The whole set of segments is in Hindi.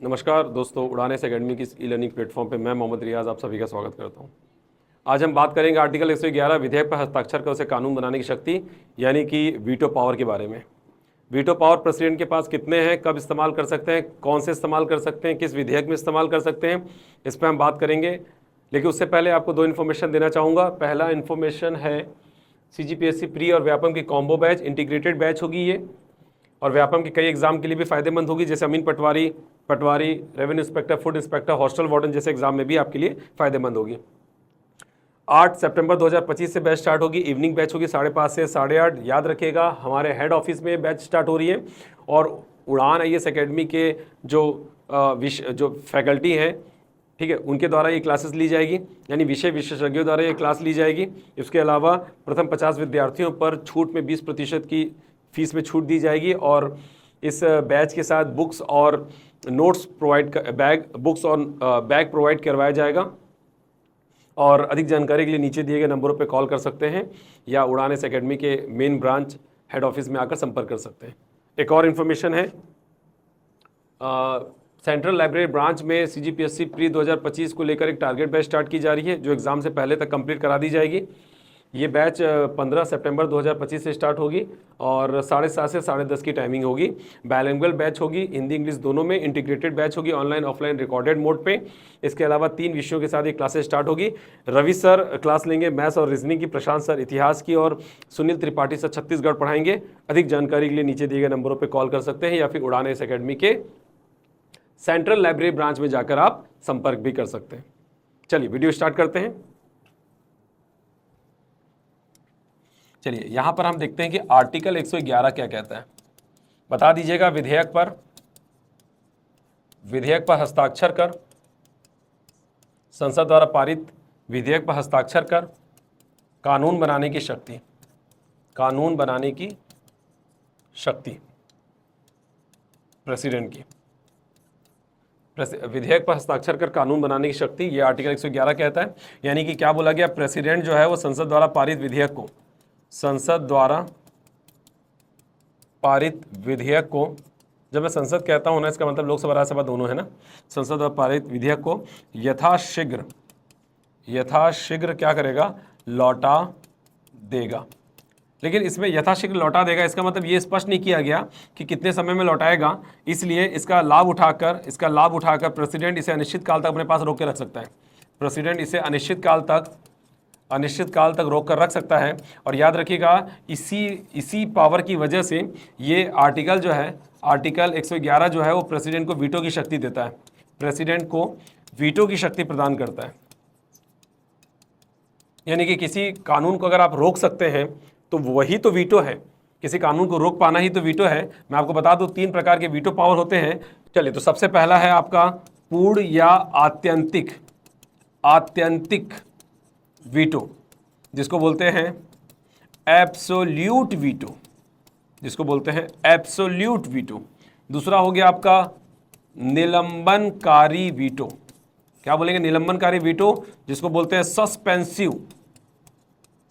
नमस्कार दोस्तों, उड़ान एकेडमी की इस ई लर्निंग प्लेटफॉर्म पे मैं मोहम्मद रियाज आप सभी का स्वागत करता हूं। आज हम बात करेंगे आर्टिकल 111 विधेयक पर हस्ताक्षर कर उसे कानून बनाने की शक्ति यानी कि वीटो पावर के बारे में। वीटो पावर प्रेसिडेंट के पास कितने हैं, कब इस्तेमाल कर सकते हैं, कौन से इस्तेमाल कर सकते हैं, किस विधेयक में इस्तेमाल कर सकते हैं, इस पर हम बात करेंगे। लेकिन उससे पहले आपको दो इन्फॉर्मेशन देना चाहूँगा। पहला इन्फॉर्मेशन है CGPSC प्री और व्यापम की कॉम्बो बैच, इंटीग्रेटेड बैच होगी ये, और व्यापम के कई एग्जाम के लिए भी फायदेमंद होगी, जैसे अमीन पटवारी, revenue inspector, food inspector, hostel warden जैसे एग्जाम में भी आपके लिए फायदेमंद होगी। 8 सितंबर 2025 से बैच स्टार्ट होगी। इवनिंग बैच होगी 5:30 से 8:30। याद रखिएगा, हमारे हेड ऑफिस में बैच स्टार्ट हो रही है और उड़ान IAS एकेडमी के जो फैकल्टी हैं, ठीक है, उनके द्वारा ये क्लासेस ली जाएगी, यानी विषय विशेषज्ञों द्वारा ये क्लास ली जाएगी। इसके अलावा प्रथम 50 विद्यार्थियों पर छूट में 20% की फीस में छूट दी जाएगी और इस बैच के साथ बुक्स और नोट्स बैग प्रोवाइड करवाया जाएगा। और अधिक जानकारी के लिए नीचे दिए गए नंबरों पर कॉल कर सकते हैं या उड़ान एकेडमी के मेन ब्रांच हेड ऑफिस में आकर संपर्क कर सकते हैं। एक और इन्फॉर्मेशन है, सेंट्रल लाइब्रेरी ब्रांच में CGPSC प्री 2025 को लेकर एक टारगेट बैच स्टार्ट की जा रही है, जो एग्ज़ाम से पहले तक कंप्लीट करा दी जाएगी। ये बैच 15 सितंबर 2025 से स्टार्ट होगी और 7:30 से 10:30 की टाइमिंग होगी। बाइलिंगुअल बैच होगी, हिंदी इंग्लिश दोनों में। इंटीग्रेटेड बैच होगी, ऑनलाइन ऑफलाइन रिकॉर्डेड मोड पे। इसके अलावा 3 विषयों के साथ ये क्लासेस स्टार्ट होगी। रवि सर क्लास लेंगे मैथ्स और रीजनिंग की, प्रशांत सर इतिहास की और सुनील त्रिपाठी सर छत्तीसगढ़ पढ़ाएंगे। अधिक जानकारी के लिए नीचे दिए गए नंबरों पर कॉल कर सकते हैं या फिर उड़ान IAS एकेडमी के सेंट्रल लाइब्रेरी ब्रांच में जाकर आप संपर्क भी कर सकते हैं। चलिए वीडियो स्टार्ट करते हैं। चलिए यहां पर हम देखते हैं कि आर्टिकल 111 क्या कहता है। बता दीजिएगा। विधेयक पर हस्ताक्षर कर, संसद द्वारा पारित विधेयक पर हस्ताक्षर कर कानून बनाने की शक्ति, प्रेसिडेंट की। विधेयक पर हस्ताक्षर कर कानून बनाने की शक्ति, ये आर्टिकल 111 कहता है। यानी कि क्या बोला गया, प्रेसिडेंट जो है वो संसद द्वारा पारित विधेयक को, जब मैं संसद कहता हूं ना, इसका मतलब लोकसभा राज्यसभा दोनों है ना, संसद द्वारा पारित विधेयक को यथाशीघ्र क्या करेगा, लौटा देगा। लेकिन इसमें यथाशीघ्र लौटा देगा, इसका मतलब ये स्पष्ट नहीं किया गया कि कितने समय में लौटाएगा। इसलिए इसका लाभ उठाकर प्रेसिडेंट इसे अनिश्चित काल तक अपने पास रोक के रख सकता है। प्रेसिडेंट इसे अनिश्चित काल तक रोक कर रख सकता है। और याद रखिएगा, इसी पावर की वजह से ये आर्टिकल जो है, आर्टिकल 111 जो है वो प्रेसिडेंट को वीटो की शक्ति देता है, प्रेसिडेंट को वीटो की शक्ति प्रदान करता है। यानी कि किसी कानून को अगर आप रोक सकते हैं तो वही तो वीटो है। किसी कानून को रोक पाना ही तो वीटो है। मैं आपको बता दूं 3 प्रकार के वीटो पावर होते हैं। चलिए, तो सबसे पहला है आपका पूर्ण या आत्यंतिक वीटो, जिसको बोलते हैं एब्सोल्यूट वीटो, दूसरा हो गया आपका निलंबनकारी वीटो। क्या बोलेंगे, निलंबनकारी वीटो, जिसको बोलते हैं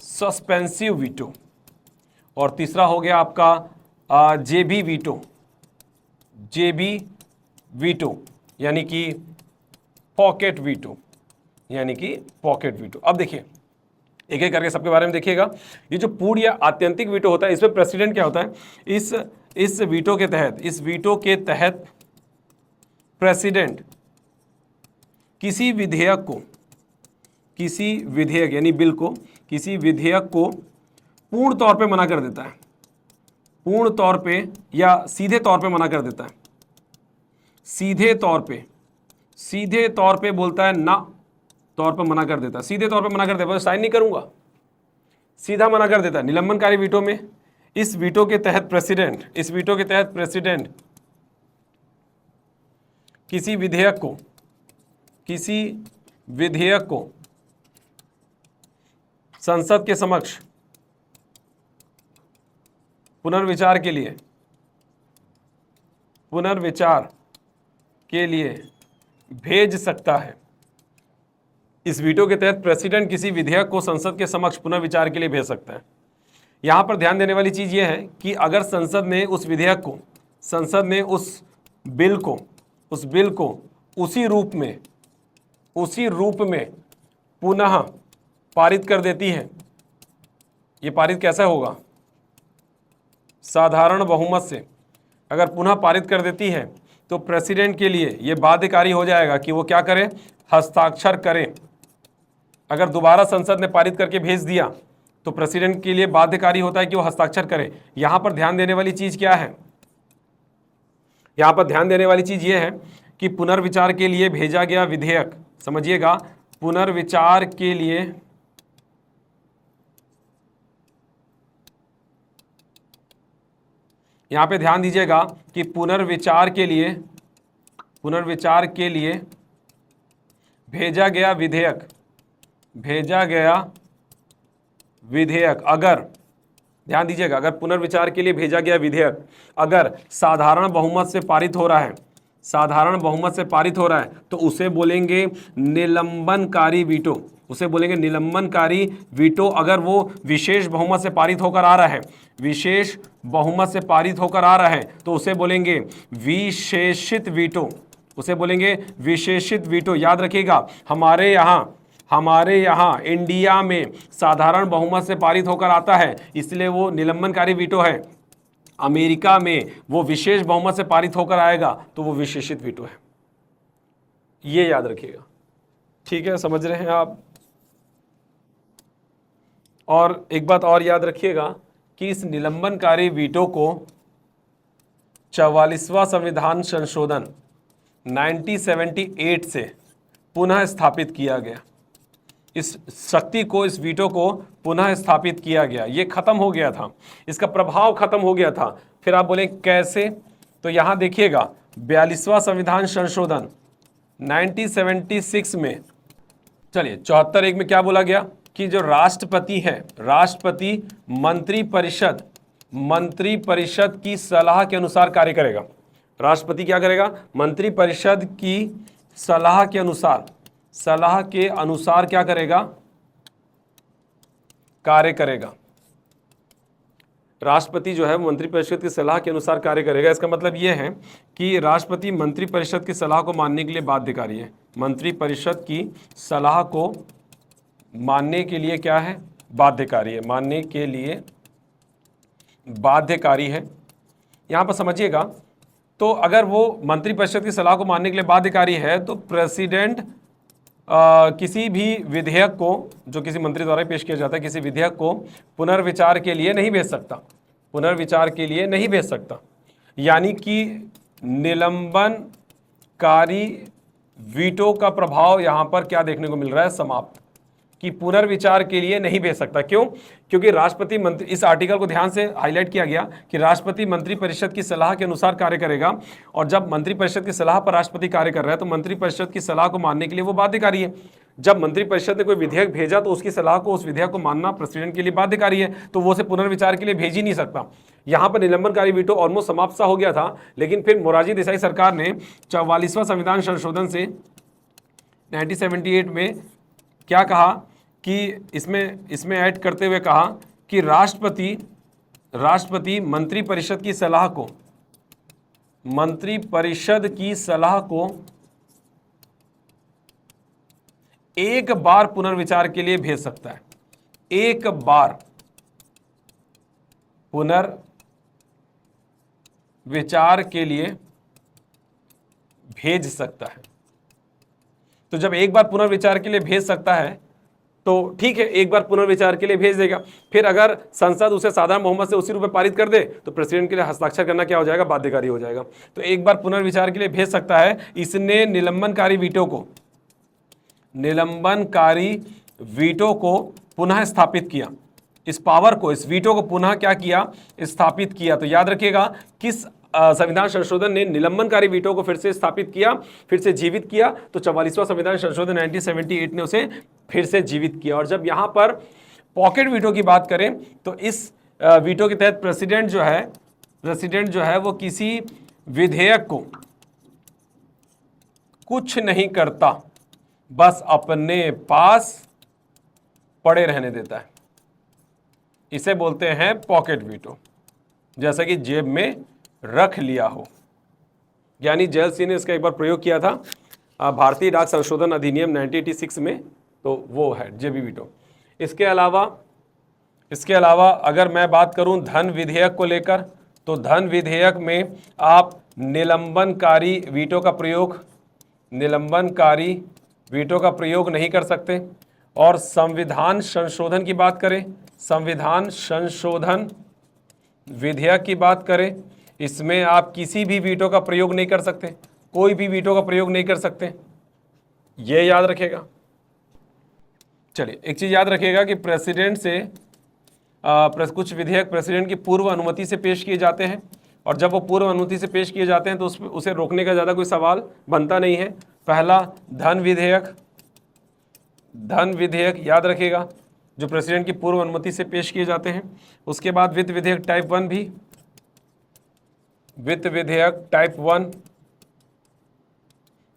सस्पेंसिव वीटो। और तीसरा हो गया आपका जेबी वीटो, यानी कि पॉकेट वीटो। अब देखिए, एक एक करके सबके बारे में देखिएगा। ये जो पूर्ण या आत्यंतिक वीटो होता है, इसमें प्रेसिडेंट क्या होता है, इस वीटो के तहत प्रेसिडेंट किसी विधेयक को पूर्ण तौर पे मना कर देता है, पूर्ण तौर पे या सीधे तौर पे मना कर देता है। सीधे तौर पे बोलता है, ना तौर पर मना कर देता है, सीधे तौर पर मना कर देता है, साइन नहीं करूंगा, सीधा मना कर देता है। निलंबनकारी वीटो में इस वीटो के तहत प्रेसिडेंट किसी विधेयक को संसद के समक्ष पुनर्विचार के लिए भेज सकता है। इस वीटो के तहत प्रेसिडेंट किसी विधेयक को संसद के समक्ष पुनर्विचार के लिए भेज सकता है। यहां पर ध्यान देने वाली चीज यह है कि अगर संसद ने उस उस बिल को उसी रूप में पुनः पारित कर देती है। ये पारित कैसा होगा? साधारण बहुमत से अगर पुनः पारित कर देती है तो प्रेसिडेंट के लिए ये बाध्यकारी हो जाएगा कि वो क्या करे? हस्ताक्षर करे। अगर दोबारा संसद ने पारित करके भेज दिया तो प्रेसिडेंट के लिए बाध्यकारी होता है कि वो हस्ताक्षर करे। यहां पर ध्यान देने वाली चीज क्या है? यहां पर ध्यान देने वाली चीज ये है कि पुनर्विचार के लिए भेजा गया विधेयक, समझिएगा, पुनर्विचार के लिए यहां पे ध्यान दीजिएगा कि पुनर्विचार के लिए भेजा गया विधेयक अगर, ध्यान दीजिएगा, अगर पुनर्विचार के लिए भेजा गया विधेयक अगर साधारण बहुमत से पारित हो रहा है, तो उसे बोलेंगे निलंबनकारी वीटो। अगर वो विशेष बहुमत से पारित होकर आ रहा है, तो उसे बोलेंगे विशेषित वीटो। याद रखिएगा, हमारे यहाँ इंडिया में साधारण बहुमत से पारित होकर आता है, इसलिए वो निलंबनकारी वीटो है। अमेरिका में वो विशेष बहुमत से पारित होकर आएगा तो वो विशेषित वीटो है। ये याद रखिएगा, ठीक है? समझ रहे हैं आप? और एक बात और याद रखिएगा कि इस निलंबनकारी वीटो को 44वां संविधान संशोधन 1978 से पुनः स्थापित किया गया। इस वीटो को पुनः स्थापित किया गया। ये खत्म हो गया था, इसका प्रभाव खत्म हो गया था। फिर आप बोले कैसे? तो यहां देखिएगा, 42वां संविधान संशोधन 1976 में, चलिए 74(1) में क्या बोला गया कि जो राष्ट्रपति है, राष्ट्रपति मंत्रिपरिषद की सलाह के अनुसार कार्य करेगा। राष्ट्रपति क्या करेगा? मंत्रिपरिषद की सलाह के अनुसार क्या करेगा? कार्य करेगा। राष्ट्रपति जो है मंत्रिपरिषद की सलाह के अनुसार कार्य करेगा। इसका मतलब यह है कि राष्ट्रपति मंत्रिपरिषद की सलाह को मानने के लिए बाध्यकारी है। मंत्रिपरिषद की सलाह को मानने के लिए क्या है? बाध्यकारी है। मानने के लिए बाध्यकारी है। यहां पर समझिएगा, तो अगर वो मंत्रिपरिषद की सलाह को मानने के लिए बाध्यकारी है तो प्रेसिडेंट किसी भी विधेयक को, जो किसी मंत्री द्वारा पेश किया जाता है, किसी विधेयक को पुनर्विचार के लिए नहीं भेज सकता। यानी कि निलंबनकारी वीटो का प्रभाव यहां पर क्या देखने को मिल रहा है? समाप्त, कि पुनर्विचार के लिए नहीं भेज सकता। क्यों? क्योंकि राष्ट्रपति मंत्री, इस आर्टिकल को ध्यान से हाईलाइट किया गया कि राष्ट्रपति मंत्रिपरिषद की सलाह के अनुसार कार्य करेगा, और जब मंत्रिपरिषद की सलाह पर राष्ट्रपति कार्य कर रहा है तो मंत्रिपरिषद की सलाह को मानने के लिए वो बाध्यकारी है। जब मंत्रिपरिषद ने कोई विधेयक भेजा तो उसकी सलाह को, उस विधेयक को मानना प्रेसिडेंट के लिए बाध्यकारी है, तो वो उसे पुनर्विचार के लिए भेज ही नहीं सकता। यहां पर निलंबनकारी वीटो ऑलमोस्ट समाप्त सा हो गया था, लेकिन फिर मोरारजी देसाई सरकार ने 44वां संविधान संशोधन से 1978 में क्या कहा कि इसमें ऐड करते हुए कहा कि राष्ट्रपति मंत्रिपरिषद की सलाह को एक बार पुनर्विचार के लिए भेज सकता है। एक बार पुनर्विचार के लिए भेज सकता है। तो जब एक बार पुनर्विचार के लिए भेज सकता है तो ठीक है, एक बार पुनर्विचार के लिए भेज देगा। फिर अगर संसद उसे साधारण बहुमत से उसी रूप में पारित कर दे तो प्रेसिडेंट के लिए हस्ताक्षर करना क्या हो जाएगा? बाध्यकारी हो जाएगा। तो एक बार पुनर्विचार के लिए भेज सकता है। इसने निलंबनकारी वीटो को पुनः स्थापित किया। इस पावर को, इस वीटो को पुनः क्या किया? स्थापित किया। तो याद रखिएगा, किस संविधान संशोधन ने निलंबनकारी वीटो को फिर से स्थापित किया, फिर से जीवित किया? तो 44वां संविधान संशोधन 1978 ने उसे फिर से जीवित किया। और जब यहां पर पॉकेट वीटो की बात करें तो इस वीटो के तहत प्रेसिडेंट जो है वो किसी विधेयक को कुछ नहीं करता, बस अपने पास पड़े रहने देता है। इसे बोलते हैं पॉकेट वीटो, जैसा कि जेब में रख लिया हो। ज्ञानी जैल सिंह ने इसका एक बार प्रयोग किया था भारतीय डाक संशोधन अधिनियम 1986 में, तो वो है जेबी वीटो। इसके अलावा अगर मैं बात करूं धन विधेयक को लेकर, तो धन विधेयक में आप निलंबनकारी वीटो का प्रयोग नहीं कर सकते। और संविधान संशोधन की बात करें, संविधान संशोधन विधेयक की बात करें, इसमें आप किसी भी वीटो का प्रयोग नहीं कर सकते, कोई भी वीटो का प्रयोग नहीं कर सकते, ये याद रखिएगा। चलिए एक चीज़ याद रखिएगा कि प्रेसिडेंट से कुछ विधेयक प्रेसिडेंट की पूर्व अनुमति से पेश किए जाते हैं, और जब वो पूर्व अनुमति से पेश किए जाते हैं तो उसे रोकने का ज़्यादा कोई सवाल बनता नहीं है। पहला धन विधेयक याद रखिएगा, जो प्रेसिडेंट की पूर्व अनुमति से पेश किए जाते हैं। उसके बाद वित्त विधेयक टाइप 1 भी, वित्त विधेयक टाइप 1,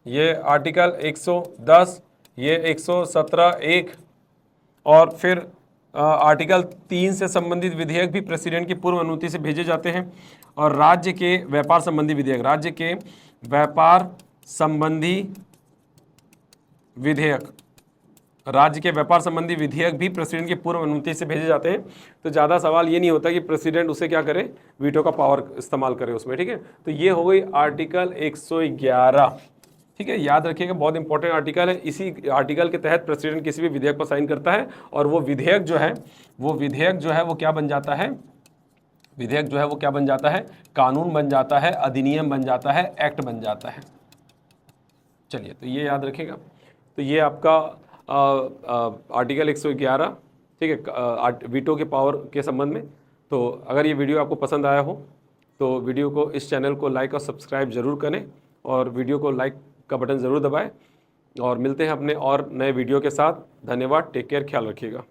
ये आर्टिकल 110, ये 117(1), और फिर आर्टिकल 3 से संबंधित विधेयक भी प्रेसिडेंट की पूर्व अनुमति से भेजे जाते हैं। और राज्य के व्यापार संबंधी विधेयक, राज्य के व्यापार संबंधी विधेयक भी प्रेसिडेंट की पूर्व अनुमति से भेजे जाते हैं। तो ज़्यादा सवाल ये नहीं होता कि प्रेसिडेंट उसे क्या करे, वीटो का पावर इस्तेमाल करे उसमें, ठीक है। तो ये हो गई आर्टिकल 111, ठीक है, याद रखिएगा, बहुत इंपॉर्टेंट आर्टिकल है। इसी आर्टिकल के तहत प्रेसिडेंट किसी भी विधेयक पर साइन करता है, और वो विधेयक जो है वो क्या बन जाता है, कानून बन जाता है, अधिनियम बन जाता है, एक्ट बन जाता है। चलिए, तो ये याद रखिएगा। तो ये आपका आर्टिकल 111, ठीक है, वीटो के पावर के संबंध में। तो अगर ये वीडियो आपको पसंद आया हो तो वीडियो को, इस चैनल को लाइक और सब्सक्राइब ज़रूर करें, और वीडियो को लाइक का बटन ज़रूर दबाएं, और मिलते हैं अपने और नए वीडियो के साथ। धन्यवाद, टेक केयर, ख्याल रखिएगा।